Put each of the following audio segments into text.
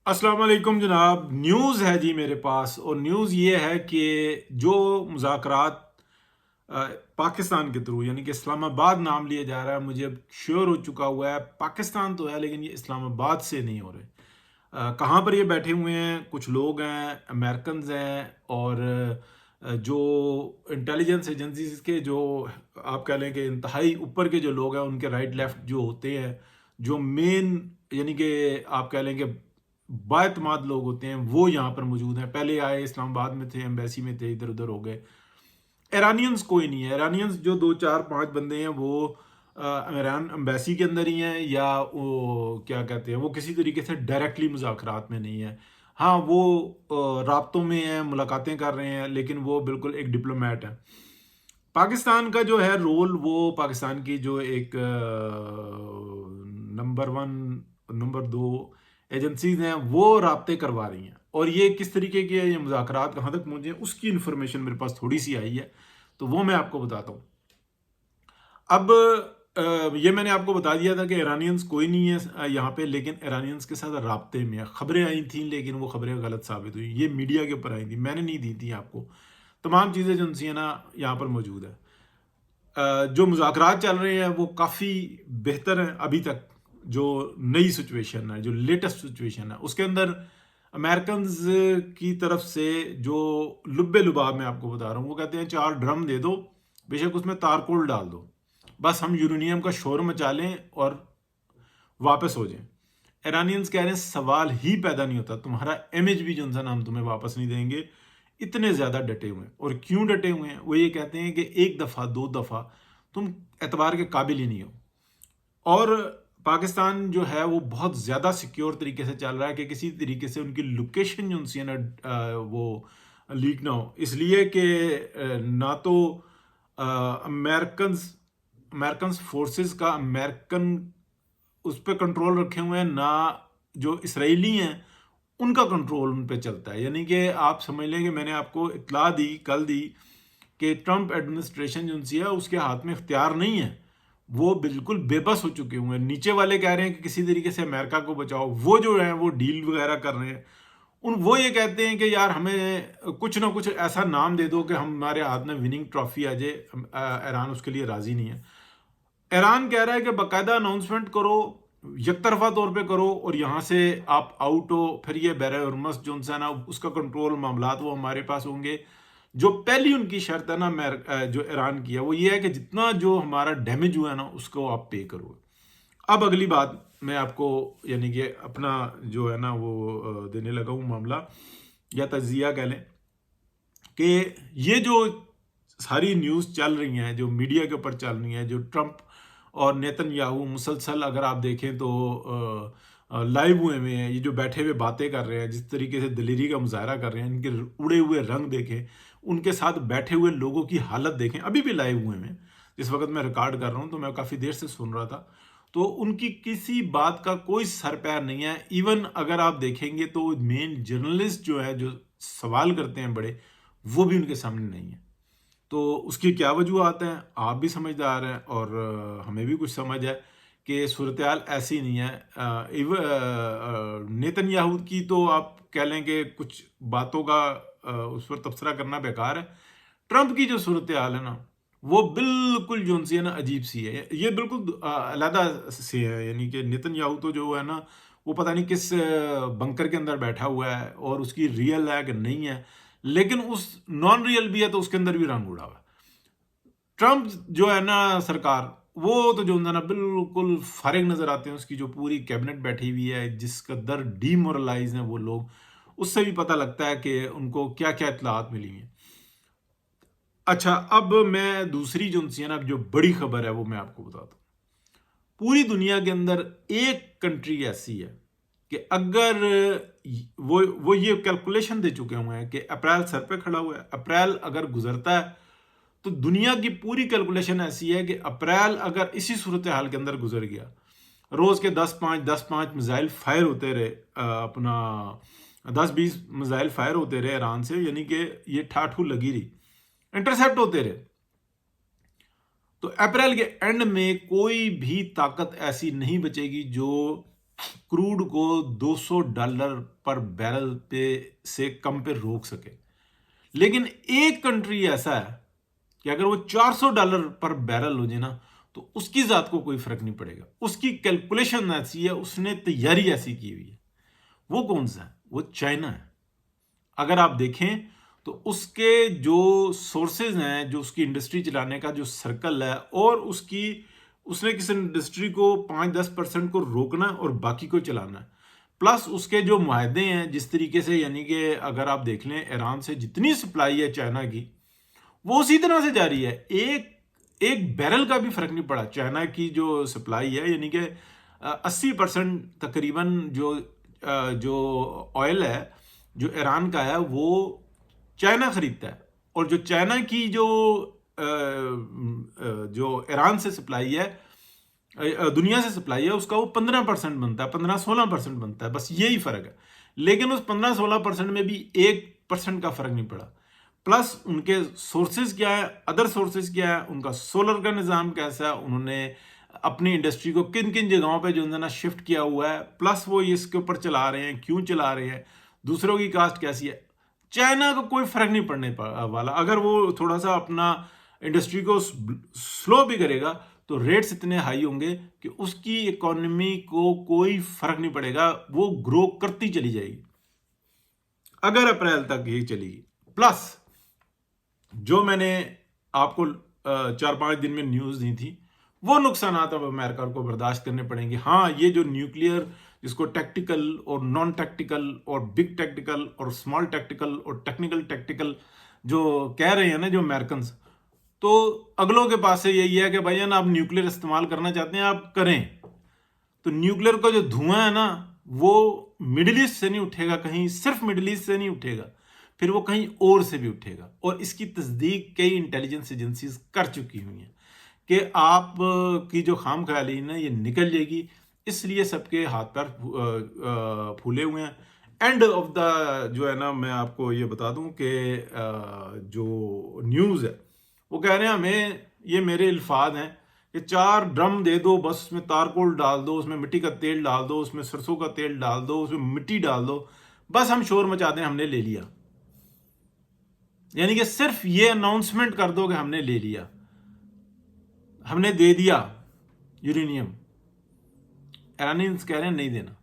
अस्सलाम वालेकुम जनाब। न्यूज़ है जी मेरे पास, और न्यूज़ ये है कि जो मुज़ाकरात अ, पाकिस्तान के थ्रू, यानी कि इस्लामाबाद नाम लिया जा रहा है, मुझे अब श्योर हो चुका हुआ है पाकिस्तान तो है, लेकिन ये इस्लामाबाद से नहीं हो रहे। कहाँ पर ये बैठे हुए हैं? कुछ लोग हैं, अमेरिकन्स हैं, और जो इंटेलिजेंस एजेंसीज के जो आप कह लें कि इंतहाई ऊपर के जो लोग हैं, उनके राइट लेफ्ट जो होते हैं, जो मेन यानी कि आप कह लें कि बाएतमाद लोग होते हैं, वो यहाँ पर मौजूद हैं। पहले आए, इस्लामाबाद में थे, एम्बेसी में थे, इधर उधर हो गए। ईरानियंस कोई नहीं है। ईरानियंस जो दो चार पांच बंदे हैं, वो ईरान एम्बेसी के अंदर ही हैं, या वो क्या कहते हैं, वो किसी तरीके से डायरेक्टली मुज़ाकरात में नहीं है। हाँ, वो राब्तों में हैं, मुलाकातें कर रहे हैं, लेकिन वो बिल्कुल एक डिप्लोमेट है। पाकिस्तान का जो है रोल, वो पाकिस्तान की जो एक नंबर वन, नंबर दो एजेंसीज हैं, वो राब्ते करवा रही हैं। और ये किस तरीके के ये मुज़ाकरात कहाँ तक पहुँचे, उसकी इन्फॉर्मेशन मेरे पास थोड़ी सी आई है, तो वो मैं आपको बताता हूँ। अब ये मैंने आपको बता दिया था कि ईरानियंस कोई नहीं है यहाँ पे, लेकिन ईरानियंस के साथ राब्ते में है। खबरें आई थी, लेकिन वो खबरें गलत साबित हुई। ये मीडिया के ऊपर आई थी, मैंने नहीं दी थी आपको। तमाम चीज़ें जो उनसी है ना, यहाँ पर मौजूद है। जो मुज़ाकरात चल रहे हैं वो काफ़ी बेहतर हैं अभी तक। जो नई सिचुएशन है, जो लेटेस्ट सिचुएशन है, उसके अंदर अमेरिकन्स की तरफ से जो लुब्बे लुबाब मैं आपको बता रहा हूँ, वो कहते हैं 4 ड्रम दे दो, बेशक उसमें तारकोल डाल दो, बस हम यूरेनियम का शोर मचा लें और वापस हो जाएं। ईरानियंस कह रहे हैं सवाल ही पैदा नहीं होता, तुम्हारा इमेज भी जो है हम तुम्हें वापस नहीं देंगे। इतने ज्यादा डटे हुए हैं। और क्यों डटे हुए हैं? वो ये कहते हैं कि एक दफा दो दफा तुम एतबार के काबिल ही नहीं हो। और पाकिस्तान जो है वो बहुत ज्यादा सिक्योर तरीके से चल रहा है कि किसी तरीके से उनकी लोकेशन जो उनसी है ना, वो लीक ना हो। इसलिए कि ना तो अमेरिकन अमेरिकन फोर्सेस का अमेरिकन उस पर कंट्रोल रखे हुए हैं, ना जो इसराइली हैं उनका कंट्रोल उन पे चलता है। यानी कि आप समझ लें कि मैंने आपको इतला दी, कल दी, कि ट्रंप एडमिनिस्ट्रेशन जो उनसी है उसके हाथ में इख्तियार नहीं है। वो बिल्कुल बेबस हो चुके हुए हैं। नीचे वाले कह रहे हैं कि किसी तरीके से अमेरिका को बचाओ, वो जो है वो डील वगैरह कर रहे हैं। वो ये कहते हैं कि यार हमें कुछ ना कुछ ऐसा नाम दे दो कि हमारे हाथ में विनिंग ट्रॉफी आ जाए। ईरान उसके लिए राजी नहीं है। ईरान कह रहा है कि बाकायदा अनाउंसमेंट करो, यकतरफा तौर पे करो, और यहाँ से आप आउट हो, फिर ये बैर उर्मस जो है ना, उसका कंट्रोल मामलात वो हमारे पास होंगे। जो पहली उनकी शर्त है ना, जो ईरान की है, वो ये है कि जितना जो हमारा डैमेज हुआ है ना, उसको आप पे करो। अब अगली बात मैं आपको, यानी कि अपना जो है ना वो देने लगा हूँ मामला, या तजिया कह लें, कि ये जो सारी न्यूज़ चल रही हैं, जो मीडिया के ऊपर चल रही हैं, जो ट्रंप और नेतन्याहू मुसलसल अगर आप देखें तो लाइव हुए हुए हैं, ये जो बैठे हुए बातें कर रहे हैं, जिस तरीके से दलेरी का मुजाहरा कर रहे हैं, इनके उड़े हुए रंग देखें, उनके साथ बैठे हुए लोगों की हालत देखें। अभी भी लाइव हुए हैं, जिस वक्त मैं रिकॉर्ड कर रहा हूँ, तो मैं काफ़ी देर से सुन रहा था। तो उनकी किसी बात का कोई सर पैर नहीं है। इवन अगर आप देखेंगे तो मेन जर्नलिस्ट जो है, जो सवाल करते हैं बड़े, वो भी उनके सामने नहीं है। तो उसकी क्या वजूहत हैं, आप भी समझदार हैं, और हमें भी कुछ समझ है कि सूरत हाल ऐसी नहीं है। नेतन्याहू की तो आप कह लें कि कुछ बातों का उस पर तबसरा करना बेकार है। ट्रंप की जो सूरत हाल है ना, वो बिल्कुल जो सी है ना, अजीब सी है। ये बिल्कुल अलहदा से है। यानी कि नेतन्याहू तो जो है ना, वो पता नहीं किस बंकर के अंदर बैठा हुआ है, और उसकी रियल है कि नहीं है, लेकिन उस नॉन रियल भी है तो उसके अंदर भी रंग उड़ा हुआ है। ट्रंप जो है ना सरकार, वो तो जो है ना बिल्कुल फारिग नजर आते हैं। उसकी जो पूरी कैबिनेट बैठी हुई है, जिस कदर डीमोरलाइज हैं वो लोग, उससे भी पता लगता है कि उनको क्या क्या इतलात मिली हैं। अच्छा, अब मैं दूसरी जो है ना, जो बड़ी खबर है, वो मैं आपको बताता हूँ। पूरी दुनिया के अंदर एक कंट्री ऐसी है कि अगर वो ये कैलकुलेशन दे चुके हुए हैं कि अप्रैल सर पे खड़ा हुआ है, अप्रैल अगर गुजरता है, तो दुनिया की पूरी कैलकुलेशन ऐसी है कि अप्रैल अगर इसी सूरत हाल के अंदर गुजर गया, रोज के 10-5 मिसाइल फायर होते रहे, अपना 10-20 मिसाइल फायर होते रहे ईरान से, यानी कि ये ठाठू लगी रही, इंटरसेप्ट होते रहे, तो अप्रैल के एंड में कोई भी ताकत ऐसी नहीं बचेगी जो क्रूड को $200 पर बैरल पे से कम पे रोक सके। लेकिन एक कंट्री ऐसा है कि अगर वो $400 पर बैरल हो जाए ना, तो उसकी ज़ात को कोई फर्क नहीं पड़ेगा। उसकी कैलकुलेशन ऐसी है, उसने तैयारी ऐसी की हुई है। वो कौन सा है? वो चाइना है। अगर आप देखें तो उसके जो सोर्सेज हैं, जो उसकी इंडस्ट्री चलाने का जो सर्कल है, और उसने किसी इंडस्ट्री को 5-10% को रोकना और बाकी को चलाना है। प्लस उसके जो मुआहदे हैं जिस तरीके से, यानी कि अगर आप देख लें ईरान से जितनी सप्लाई है चाइना की, वो उसी तरह से जारी है। एक एक बैरल का भी फर्क नहीं पड़ा। चाइना की जो सप्लाई है, यानी कि 80% तकरीबन जो ऑयल है जो ईरान का है, वो चाइना खरीदता है। और जो चाइना की जो ईरान से सप्लाई है, दुनिया से सप्लाई है, उसका वो 15% बनता है, 15-16% बनता है, बस यही फर्क है। लेकिन उस 15-16% में भी 1% का फर्क नहीं पड़ा। प्लस उनके सोर्सेज क्या है, अदर सोर्सेज क्या है, उनका सोलर का निज़ाम कैसा है, उन्होंने अपनी इंडस्ट्री को किन किन जगहों पे जो है ना शिफ्ट किया हुआ है, प्लस वो इसके ऊपर चला रहे हैं, क्यों चला रहे हैं, दूसरों की कास्ट कैसी है। चाइना को कोई फर्क नहीं पड़ने वाला। अगर वो थोड़ा सा अपना इंडस्ट्री को स्लो भी करेगा तो रेट्स इतने हाई होंगे कि उसकी इकोनॉमी को कोई फर्क नहीं पड़ेगा, वो ग्रो करती चली जाएगी अगर अप्रैल तक ये चलेगी। प्लस जो मैंने आपको 4-5 दिन में न्यूज़ दी थी, वो नुकसान अब अमेरिका को बर्दाश्त करने पड़ेंगे। हाँ, ये जो न्यूक्लियर, जिसको टैक्टिकल और नॉन टैक्टिकल और बिग टैक्टिकल और स्मॉल टैक्टिकल और टेक्निकल टैक्टिकल जो कह रहे हैं ना जो अमेरिकन, तो अगलों के पास से यही है कि भैया ना आप न्यूक्लियर इस्तेमाल करना चाहते हैं, आप करें। तो न्यूक्लियर का जो धुआं है ना, वो मिडिल ईस्ट से नहीं उठेगा, कहीं सिर्फ मिडिल ईस्ट से नहीं उठेगा, फिर वो कहीं और से भी उठेगा। और इसकी तस्दीक कई इंटेलिजेंस एजेंसीज कर चुकी हुई हैं कि आप की जो खाम ख्याली ना ये निकल जाएगी। इसलिए सबके हाथ पैर फूले हुए हैं। एंड ऑफ द जो है ना, मैं आपको ये बता दूं कि जो न्यूज़ है वो कह रहे हैं हमें, ये मेरे अल्फाज हैं कि 4 ड्रम दे दो, बस उसमें तारकोल डाल दो, उसमें मिट्टी का तेल डाल दो, उसमें सरसों का तेल डाल दो, उसमें मिट्टी डाल दो, बस हम शोर मचा दें हमने ले लिया। यानी कि सिर्फ ये अनाउंसमेंट कर दो कि हमने ले लिया, हमने दे दिया यूरेनियम। ईरानियंस कह रहे हैं नहीं देना,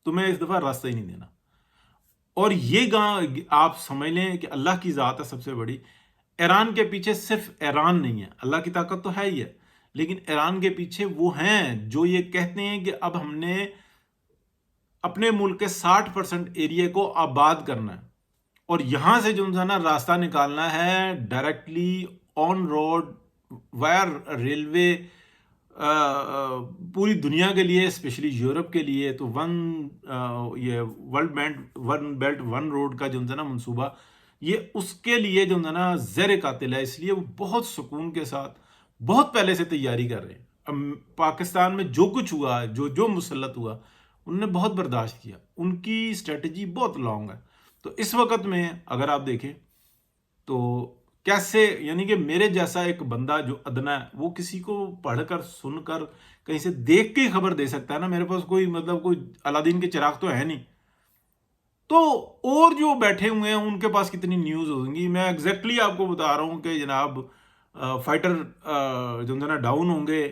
तुम्हें इस दफा रास्ता ही नहीं देना। और ये आप समझ लें कि अल्लाह की ज़ात है सबसे बड़ी। ईरान के पीछे सिर्फ ईरान नहीं है, अल्लाह की ताकत तो है ही है, लेकिन ईरान के पीछे वो हैं जो ये कहते हैं कि अब हमने अपने मुल्क के 60% एरिया को आबाद करना है, और यहां से जो है ना रास्ता निकालना है directly on road via railway पूरी दुनिया के लिए, स्पेशली यूरोप के लिए। तो ये वन बेल्ट वन रोड का जो है ना मंसूबा, ये उसके लिए जो है ना ज़ेर कातिल है। इसलिए वो बहुत सुकून के साथ बहुत पहले से तैयारी कर रहे हैं। अब पाकिस्तान में जो कुछ हुआ, जो जो मुसल्लत हुआ, उन्होंने बहुत बर्दाश्त किया, उनकी स्ट्रेटजी बहुत लॉन्ग है। तो इस वक्त में अगर आप देखें तो कैसे, यानी कि मेरे जैसा एक बंदा जो अदना है, वो किसी को पढ़कर सुनकर कहीं से देख के खबर दे सकता है ना। मेरे पास कोई मतलब कोई अलादीन के चिराग तो है नहीं। तो और जो बैठे हुए हैं उनके पास कितनी न्यूज़ होंगी। मैं एग्जैक्टली आपको बता रहा हूँ कि जनाब फाइटर जो है ना डाउन होंगे,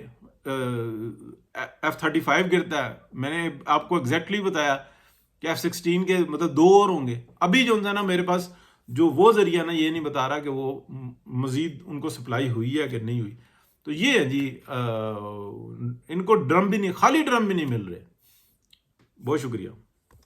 F-35 गिरता है। मैंने आपको एग्जैक्टली बताया कि F-16 के मतलब 2 और होंगे। अभी जो है ना मेरे पास जो वो जरिया ना ये नहीं बता रहा कि वो मजीद उनको सप्लाई हुई है कि नहीं हुई। तो ये है जी, इनको ड्रम भी नहीं, खाली ड्रम भी नहीं मिल रहे। बहुत शुक्रिया।